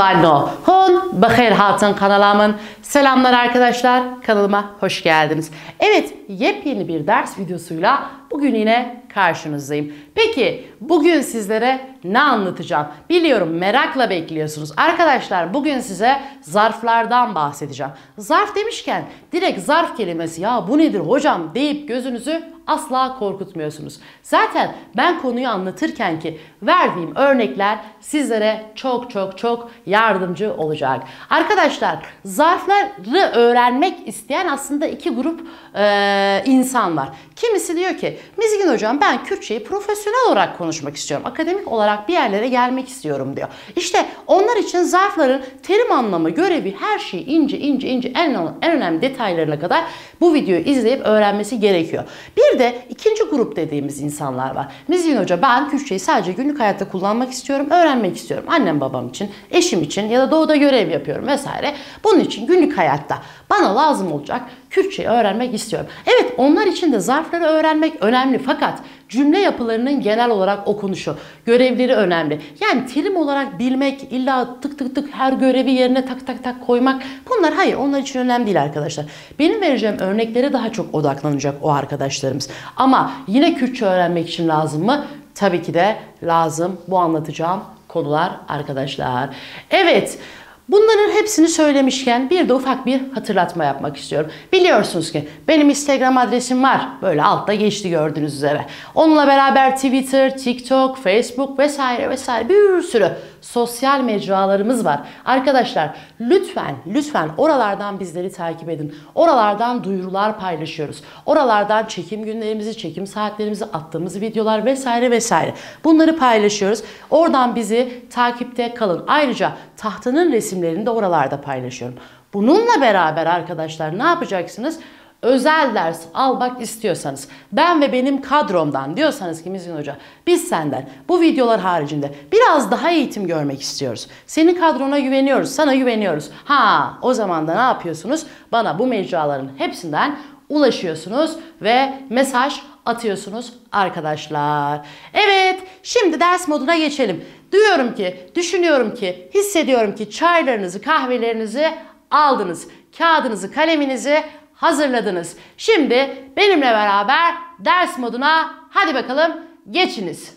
Savalno. Hon bakher hatın kanalımın. Selamlar arkadaşlar. Kanalıma hoş geldiniz. Evet, yepyeni bir ders videosuyla bugün yine karşınızdayım. Peki bugün sizlere ne anlatacağım? Biliyorum merakla bekliyorsunuz. Arkadaşlar bugün size zarflardan bahsedeceğim. Zarf demişken direkt zarf kelimesi ya bu nedir hocam deyip gözünüzü asla korkutmuyorsunuz. Zaten ben konuyu anlatırken ki verdiğim örnekler sizlere çok yardımcı olacak. Arkadaşlar zarfları öğrenmek isteyen aslında iki grup insan var. Kimisi diyor ki Mizgin hocam ben Kürtçeyi profesyonel olarak konuşmak istiyorum. Akademik olarak bir yerlere gelmek istiyorum diyor. İşte onlar için zarfların terim anlamı, görevi, her şeyi ince en önemli detaylarına kadar bu videoyu izleyip öğrenmesi gerekiyor. Bir de ikinci grup dediğimiz insanlar var. Mizgin hoca ben Kürtçeyi sadece günlük hayatta kullanmak istiyorum, öğrenmek istiyorum. Annem babam için, eşim için ya da doğuda görev yapıyorum vesaire. Bunun için günlük hayatta bana lazım olacak Kürtçeyi öğrenmek istiyorum. Evet, onlar için de zarfları öğrenmek önemli fakat cümle yapılarının genel olarak okunuşu, görevleri önemli. Yani terim olarak bilmek, illa tık her görevi yerine tak koymak bunlar hayır, onlar için önemli değil arkadaşlar. Benim vereceğim örneklere daha çok odaklanacak o arkadaşlarımız. Ama yine Kürtçe öğrenmek için lazım mı? Tabii ki de lazım bu anlatacağım konular arkadaşlar. Evet. Bunların hepsini söylemişken bir de ufak bir hatırlatma yapmak istiyorum. Biliyorsunuz ki benim Instagram adresim var. Böyle altta geçti gördüğünüz üzere. Onunla beraber Twitter, TikTok, Facebook vesaire bir sürü sosyal mecralarımız var. Arkadaşlar lütfen oralardan bizleri takip edin. Oralardan duyurular paylaşıyoruz. Oralardan çekim günlerimizi, çekim saatlerimizi, attığımız videolar vesaire. Bunları paylaşıyoruz. Oradan bizi takipte kalın. Ayrıca tahtanın resimlerini de oralarda paylaşıyorum. Bununla beraber arkadaşlar ne yapacaksınız? Özel ders almak istiyorsanız, ben ve benim kadromdan diyorsanız ki Mizgin Hoca biz senden bu videolar haricinde biraz daha eğitim görmek istiyoruz. Senin kadrona güveniyoruz, sana güveniyoruz. O zaman da ne yapıyorsunuz? Bana bu mecraların hepsinden ulaşıyorsunuz ve mesaj atıyorsunuz arkadaşlar. Evet, şimdi ders moduna geçelim. Düşünüyorum ki, hissediyorum ki çaylarınızı, kahvelerinizi aldınız. Kağıdınızı, kaleminizi hazırladınız. Şimdi benimle beraber ders moduna hadi bakalım geçiniz.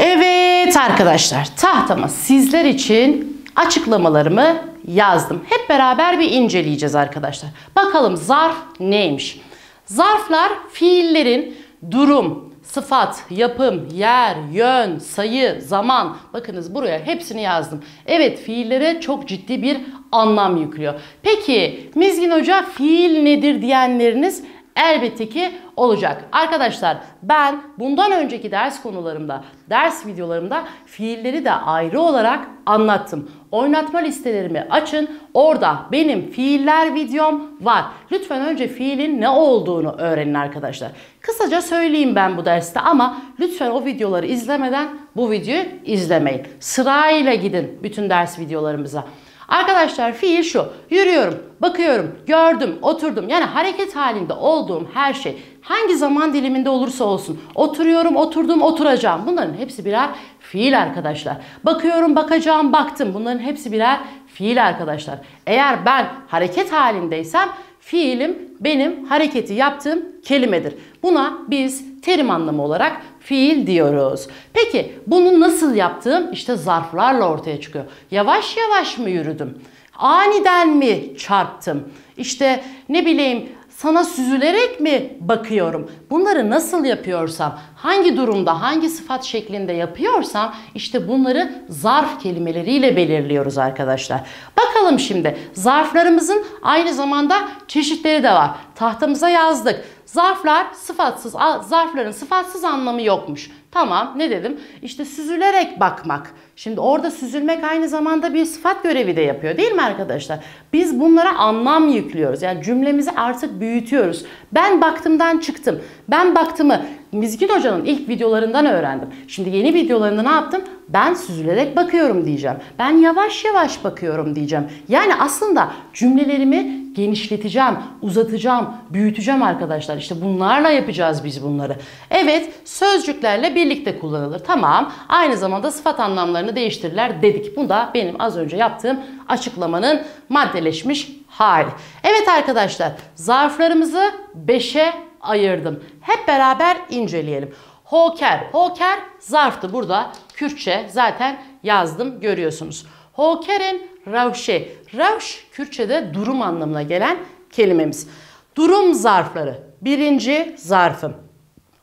Evet arkadaşlar, tahtama sizler için açıklamalarımı yazdım. Hep beraber bir inceleyeceğiz arkadaşlar. Bakalım zarf neymiş? Zarflar fiillerin durum, sıfat, yapım, yer, yön, sayı, zaman. Bakınız buraya hepsini yazdım. Evet, fiillere çok ciddi bir anlam yüklüyor. Peki Mizgin Hoca fiil nedir diyenleriniz elbette ki olacak. Arkadaşlar ben bundan önceki ders konularımda, ders videolarımda fiilleri de ayrı olarak anlattım. Oynatma listelerimi açın. Orada benim fiiller videom var. Lütfen önce fiilin ne olduğunu öğrenin arkadaşlar. Kısaca söyleyeyim ben bu derste ama lütfen o videoları izlemeden bu videoyu izlemeyin. Sırayla gidin bütün ders videolarımıza. Arkadaşlar fiil şu: yürüyorum, bakıyorum, gördüm, oturdum. Yani hareket halinde olduğum her şey hangi zaman diliminde olursa olsun. Oturuyorum, oturdum, oturacağım. Bunların hepsi birer fiil arkadaşlar. Bakıyorum, bakacağım, baktım. Bunların hepsi birer fiil arkadaşlar. Eğer ben hareket halindeysem fiilim benim hareketi yaptığım kelimedir. Buna biz terim anlamı olarak fiil diyoruz. Peki bunu nasıl yaptığım işte zarflarla ortaya çıkıyor. Yavaş yavaş mı yürüdüm? Aniden mi çarptım? İşte ne bileyim sana süzülerek mi bakıyorum? Bunları nasıl yapıyorsam, hangi durumda, hangi sıfat şeklinde yapıyorsam işte bunları zarf kelimeleriyle belirliyoruz arkadaşlar. Bakalım şimdi zarflarımızın aynı zamanda çeşitleri de var. Tahtamıza yazdık. Zarflar sıfatsız, zarfların sıfatsız anlamı yokmuş. Tamam, ne dedim? İşte süzülerek bakmak. Şimdi orada süzülmek aynı zamanda bir sıfat görevi de yapıyor değil mi arkadaşlar? Biz bunlara anlam yüklüyoruz. Yani cümlemizi artık büyütüyoruz. Ben baktımdan çıktım. Ben baktımı Mizgin Hoca'nın ilk videolarından öğrendim. Şimdi yeni videolarında ne yaptım? Ben süzülerek bakıyorum diyeceğim. Ben yavaş yavaş bakıyorum diyeceğim. Yani aslında cümlelerimi genişleteceğim, uzatacağım, büyüteceğim arkadaşlar. İşte bunlarla yapacağız biz bunları. Evet, sözcüklerle birlikte kullanılır. Tamam, aynı zamanda sıfat anlamlarını değiştirirler dedik. Bu da benim az önce yaptığım açıklamanın maddeleşmiş hali. Evet arkadaşlar, zarflarımızı 5'e ayırdım. Hep beraber inceleyelim. Hoker. Hoker zarftı. Burada Kürtçe zaten yazdım, görüyorsunuz. Hokerin ravşe. Ravş Kürtçe'de durum anlamına gelen kelimemiz. Durum zarfları. Birinci zarfım.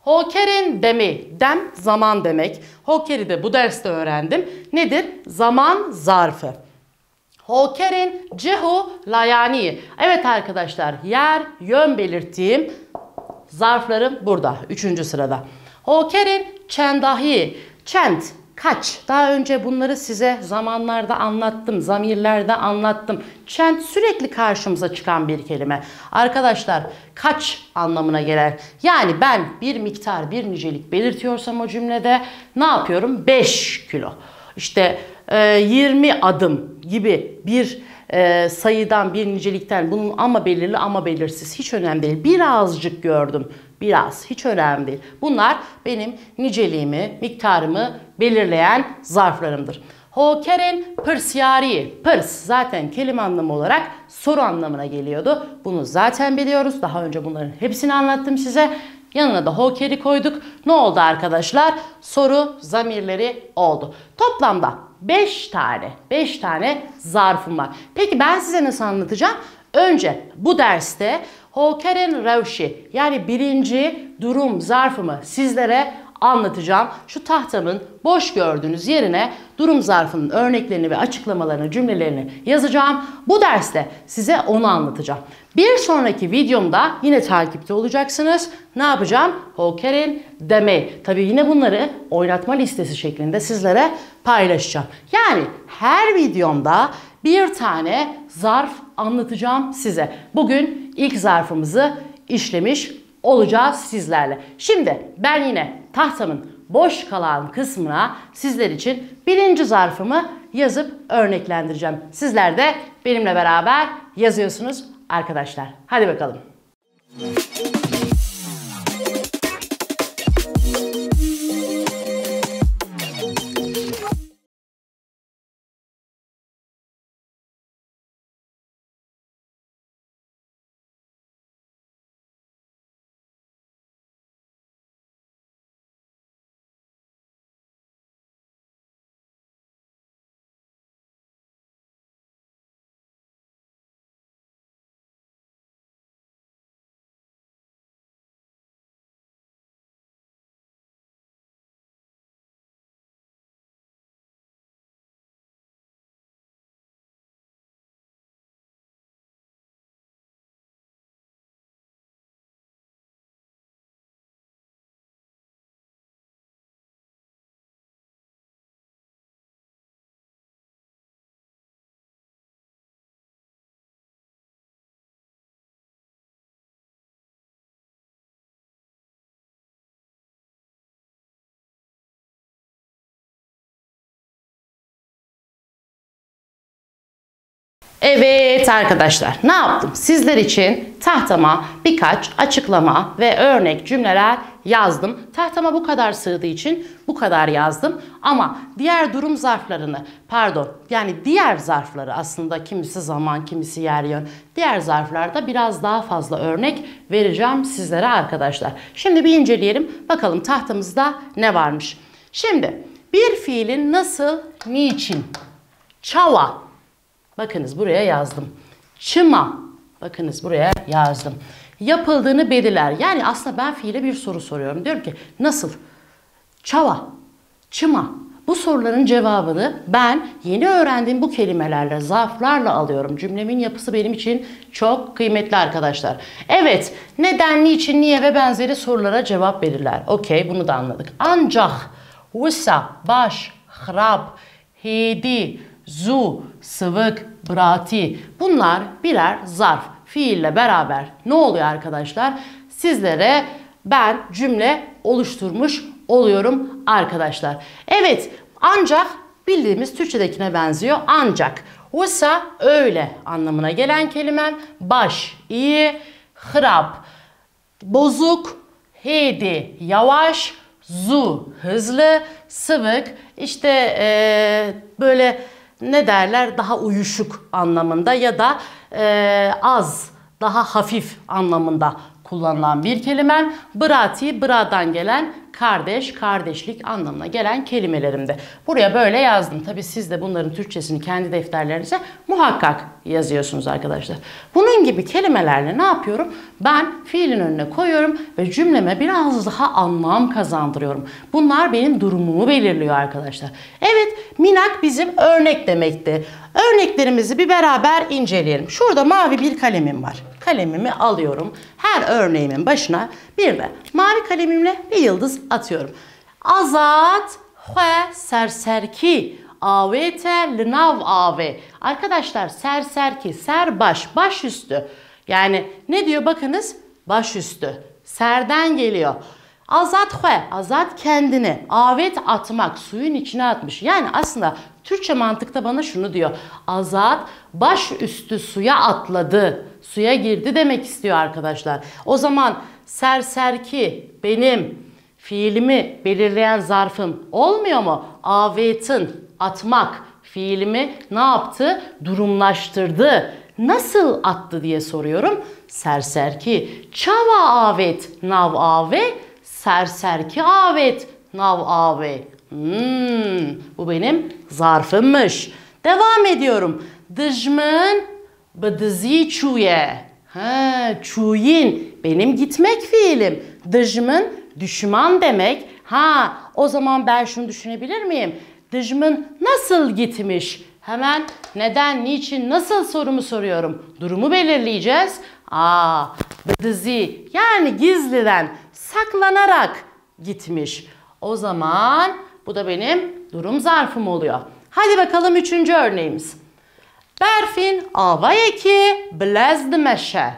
Hokerin demi. Dem zaman demek. Hokeri de bu derste öğrendim. Nedir? Zaman zarfı. Hokerin cehu layani. Evet arkadaşlar, yer, yön belirttiğim zarflarım burada. 3. sırada. Hokerin çendahi. Çent, kaç. Daha önce bunları size zamanlarda anlattım. Zamirlerde anlattım. Çent sürekli karşımıza çıkan bir kelime. Arkadaşlar kaç anlamına gelir. Yani ben bir miktar, bir nicelik belirtiyorsam o cümlede ne yapıyorum? 5 kilo. İşte 20 adım gibi bir sayıdan, bir nicelikten, bunun ama belirli ama belirsiz hiç önemli değil. Birazcık gördüm. Biraz, hiç önemli değil. Bunlar benim niceliğimi, miktarımı belirleyen zarflarımdır. Hokerin pırsyari. Pırs zaten kelime anlamı olarak soru anlamına geliyordu. Bunu zaten biliyoruz. Daha önce bunların hepsini anlattım size. Yanına da hokeri koyduk. Ne oldu arkadaşlar? Soru zamirleri oldu. Toplamda 5 tane zarfım var. Peki ben size nasıl anlatacağım? Önce bu derste hokerin revşi yani birinci durum zarfımı sizlere anlatacağım. Şu tahtamın boş gördüğünüz yerine durum zarfının örneklerini ve açıklamalarını, cümlelerini yazacağım. Bu derste size onu anlatacağım. Bir sonraki videomda yine takipte olacaksınız. Ne yapacağım? Hokerin demeyi. Tabii yine bunları oynatma listesi şeklinde sizlere paylaşacağım. Yani her videomda bir tane zarf anlatacağım size. Bugün ilk zarfımızı işlemiş olacağız sizlerle. Şimdi ben yine tahtamın boş kalan kısmına sizler için birinci zarfımı yazıp örneklendireceğim. Sizler de benimle beraber yazıyorsunuz arkadaşlar. Hadi bakalım. Evet arkadaşlar, ne yaptım? Sizler için tahtama birkaç açıklama ve örnek cümleler yazdım. Tahtama bu kadar sığdığı için bu kadar yazdım. Ama diğer durum zarflarını, yani diğer zarfları, aslında kimisi zaman, kimisi yer yön, diğer zarflarda biraz daha fazla örnek vereceğim sizlere arkadaşlar. Şimdi bir inceleyelim. Bakalım tahtamızda ne varmış? Şimdi bir fiilin nasıl, niçin? Çava. Bakınız buraya yazdım. Çıma. Bakınız buraya yazdım. Yapıldığını belirler. Yani aslında ben fiile bir soru soruyorum. Diyorum ki nasıl? Çava. Çıma. Bu soruların cevabını ben yeni öğrendiğim bu kelimelerle, zarflarla alıyorum. Cümlemin yapısı benim için çok kıymetli arkadaşlar. Evet, neden, niçin, niye ve benzeri sorulara cevap verirler. Okey, bunu da anladık. Ancak, vısa, baş, hrap, hedi, zu, sıvık, brati. Bunlar birer zarf. Fiille beraber ne oluyor arkadaşlar? Sizlere ben cümle oluşturmuş oluyorum arkadaşlar. Evet, ancak bildiğimiz Türkçedekine benziyor. Ancak. Oysa öyle anlamına gelen kelimem. Baş, iyi, hrap, bozuk, hedi, yavaş, zu, hızlı, sıvık, işte böyle ne derler, daha uyuşuk anlamında ya da az, daha hafif anlamında kullanılan bir kelime. Brati, bradan gelen kardeş, kardeşlik anlamına gelen kelimelerimde. Buraya böyle yazdım. Tabii siz de bunların Türkçesini kendi defterlerinize muhakkak yazıyorsunuz arkadaşlar. Bunun gibi kelimelerle ne yapıyorum? Ben fiilin önüne koyuyorum ve cümleme biraz daha anlam kazandırıyorum. Bunlar benim durumumu belirliyor arkadaşlar. Evet, minak bizim örnek demekti. Örneklerimizi bir beraber inceleyelim. Şurada mavi bir kalemim var. Kalemimi alıyorum. Her örneğimin başına bir de mavi kalemimle bir yıldız atıyorum. Azat ve serserki avete linav ave. Arkadaşlar serserki, serbaş, baş üstü. Yani ne diyor bakınız? Baş üstü. Serden geliyor. Azat ve, azat kendini, avet atmak, suyun içine atmış. Yani aslında Türkçe mantıkta bana şunu diyor. Azat baş üstü suya atladı, suya girdi demek istiyor arkadaşlar. O zaman serserki benim fiilimi belirleyen zarfım olmuyor mu? Avet'in, atmak fiilimi ne yaptı? Durumlaştırdı. Nasıl attı diye soruyorum. Serserki çava avet nav ave, serserki avet nav ave. Bu benim zarfımmış. Devam ediyorum. Dıjmın bıdızı çuye. Çuyin benim gitmek fiilim. Dıjmın düşman demek. O zaman ben şunu düşünebilir miyim? Dıjmın nasıl gitmiş? Hemen neden, niçin, nasıl sorumu soruyorum. Durumu belirleyeceğiz. Bıdızı yani gizliden, saklanarak gitmiş. O zaman bu da benim durum zarfım oluyor. Hadi bakalım üçüncü örneğimiz. Berfin avayeki blezdmeşe.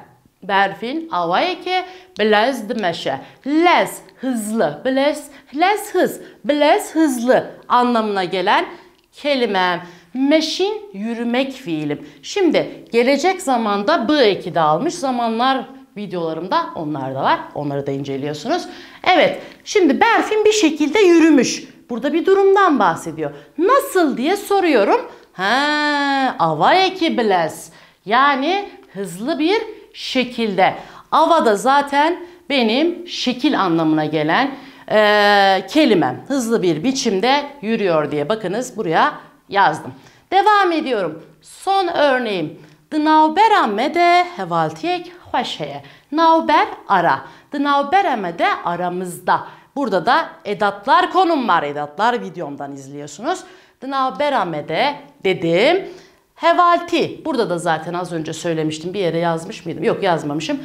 Berfin avayeki blezdmeşe. Lez hızlı, lez hız, blez hızlı anlamına gelen kelimem. Meşin yürümek fiilim. Şimdi gelecek zamanda b eki de almış. Zamanlar videolarımda onlar da var. Onları da inceliyorsunuz. Evet, şimdi Berfin bir şekilde yürümüş. Burada bir durumdan bahsediyor. Nasıl diye soruyorum. Ava eki blez. Yani hızlı bir şekilde. Ava da zaten benim şekil anlamına gelen kelimem. Hızlı bir biçimde yürüyor diye bakınız buraya yazdım. Devam ediyorum. Son örneğim. Dnavberame de hevaltiyek hoşeye. Navber ara. Dnavberame de aramızda. Burada da edatlar konum var. Edatlar videomdan izliyorsunuz. Dnavberame de dedim. Hevalti. Burada da zaten az önce söylemiştim. Bir yere yazmış mıydım? Yok, yazmamışım.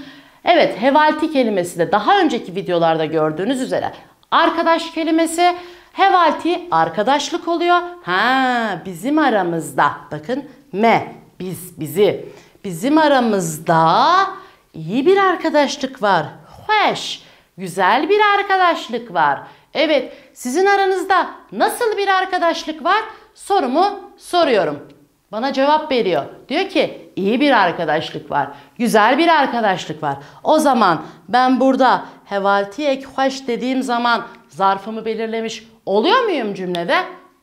Evet, hevalti kelimesi de daha önceki videolarda gördüğünüz üzere arkadaş kelimesi. Hevalti arkadaşlık oluyor. Bizim aramızda. Bakın bizi. Bizim aramızda iyi bir arkadaşlık var. Hoş, güzel bir arkadaşlık var. Evet, sizin aranızda nasıl bir arkadaşlık var? Sorumu soruyorum. Bana cevap veriyor. Diyor ki iyi bir arkadaşlık var. Güzel bir arkadaşlık var. O zaman ben burada hevaltiyek hoş dediğim zaman zarfımı belirlemiş oluyor muyum cümlede?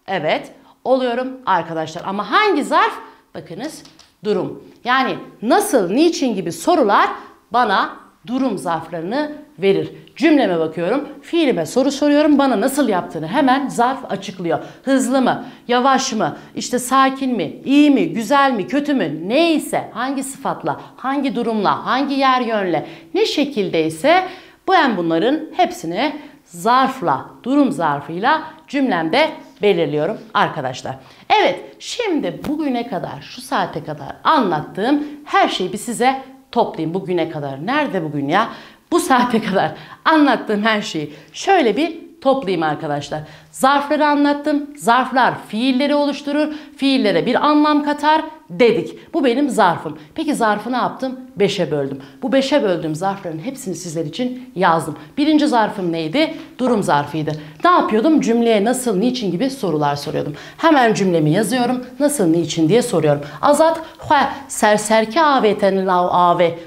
Evet, oluyorum arkadaşlar. Ama hangi zarf? Bakınız, durum. Yani nasıl, niçin gibi sorular bana durum zarflarını verir. Cümleme bakıyorum, fiilime soru soruyorum, bana nasıl yaptığını hemen zarf açıklıyor. Hızlı mı, yavaş mı, işte sakin mi, iyi mi, güzel mi, kötü mü, neyse, hangi sıfatla, hangi durumla, hangi yer yönle, ne şekildeyse ben bunların hepsini zarfla, durum zarfıyla cümlemde belirliyorum arkadaşlar. Evet, şimdi bugüne kadar, şu saate kadar anlattığım her şeyi bir size toplayayım. Bugüne kadar. Nerede bugün ya? Bu saate kadar anlattığım her şeyi şöyle bir toplayayım arkadaşlar. Zarfları anlattım. Zarflar fiilleri oluşturur. Fiillere bir anlam katar dedik. Bu benim zarfım. Peki zarfı ne yaptım? 5'e böldüm. Bu 5'e böldüğüm zarfların hepsini sizler için yazdım. Birinci zarfım neydi? Durum zarfıydı. Ne yapıyordum? Cümleye nasıl, niçin gibi sorular soruyordum. Hemen cümlemi yazıyorum. Nasıl, niçin diye soruyorum. Azat, serserki aveten linav ave.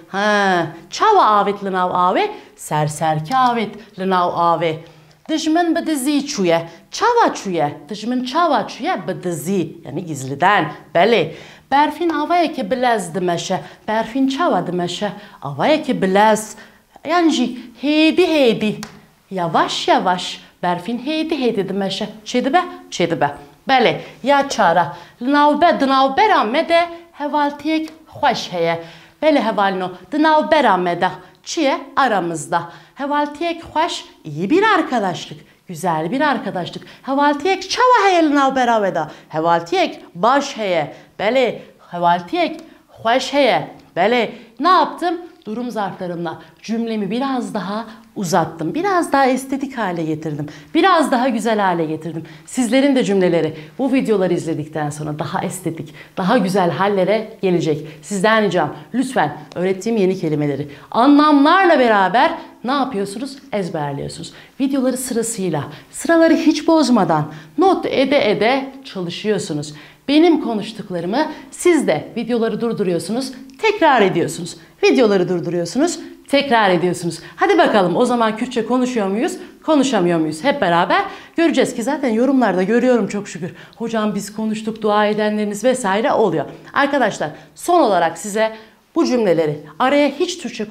Çava avet linav ave. Serserki avet linav ave. Dışımın bıdızı çuye. Çava çuye. Dışımın çava çuye bıdızı. Yani gizliden. Beli. Berfin avaya ki bilez demeşe. Berfin çava demeşe. Avaya ki bilez. Yani heydi heydi. Yavaş yavaş. Berfin heydi heydi demeşe. Çedi be? Çedi be. Beli. Ya çara. Navbe dınavbe rammede. Hevaltiyek hoş heye. Beli hevalno. Dınavbe rammede. Çiye aramızda. Hevaltiyek hoş, iyi bir arkadaşlık. Güzel bir arkadaşlık. Hevaltiyek çava heye linav beraveda. Hevaltiyek baş heye. Beli. Hevaltiyek hoş heye. Beli. Ne yaptım? Durum zarflarımla cümlemi biraz daha uzattım. Biraz daha estetik hale getirdim. Biraz daha güzel hale getirdim. Sizlerin de cümleleri bu videoları izledikten sonra daha estetik, daha güzel hallere gelecek. Sizden ricam lütfen öğrettiğim yeni kelimeleri anlamlarla beraber ne yapıyorsunuz? Ezberliyorsunuz. Videoları sırasıyla, sıraları hiç bozmadan not ede çalışıyorsunuz. Benim konuştuklarımı siz de videoları durduruyorsunuz, tekrar ediyorsunuz. Videoları durduruyorsunuz, tekrar ediyorsunuz. Hadi bakalım o zaman Kürtçe konuşuyor muyuz, konuşamıyor muyuz? Hep beraber göreceğiz ki zaten yorumlarda görüyorum çok şükür. Hocam biz konuştuk, dua edenleriniz vesaire oluyor. Arkadaşlar son olarak size bu cümleleri araya hiç Türkçe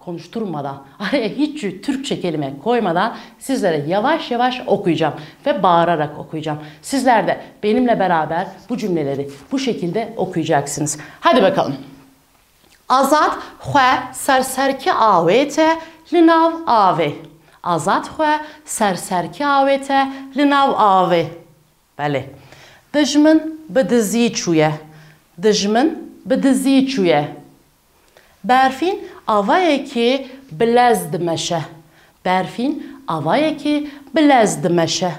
konuşturmadan, araya hiç Türkçe kelime koymadan sizlere yavaş yavaş okuyacağım ve bağırarak okuyacağım. Sizler de benimle beraber bu cümleleri bu şekilde okuyacaksınız. Hadi bakalım. Azat xwe serserki avete linav ave. Azat xwe serserki avete linav ave. Beli. Dijmin bi dizî çûye. Dijmin bi dizî çûye. Berfin avayekî bilez dimeşe. Berfin avayekî bilez dimeşe.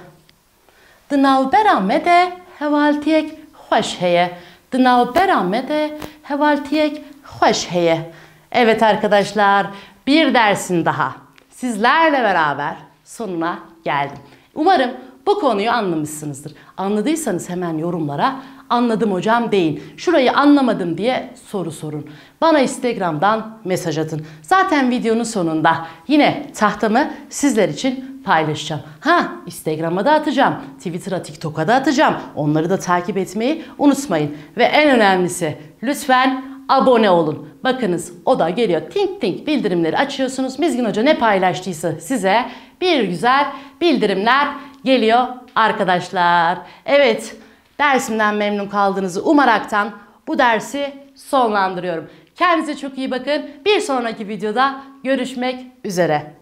Di navbera me de hevaltiyek hoş heye. Di navbera me de hevaltiyek hoş heye. Evet arkadaşlar, bir dersin daha sizlerle beraber sonuna geldim. Umarım bu konuyu anlamışsınızdır. Anladıysanız hemen yorumlara anladım hocam deyin. Şurayı anlamadım diye soru sorun. Bana Instagram'dan mesaj atın. Zaten videonun sonunda yine tahtamı sizler için paylaşacağım. Instagram'a da atacağım. Twitter'a, TikTok'a da atacağım. Onları da takip etmeyi unutmayın. Ve en önemlisi lütfen abone olun. Bakınız o da geliyor. Tink tink bildirimleri açıyorsunuz. Mizgin Hoca ne paylaştıysa size bir güzel bildirimler geliyor arkadaşlar. Evet, dersimden memnun kaldığınızı umaraktan bu dersi sonlandırıyorum. Kendinize çok iyi bakın. Bir sonraki videoda görüşmek üzere.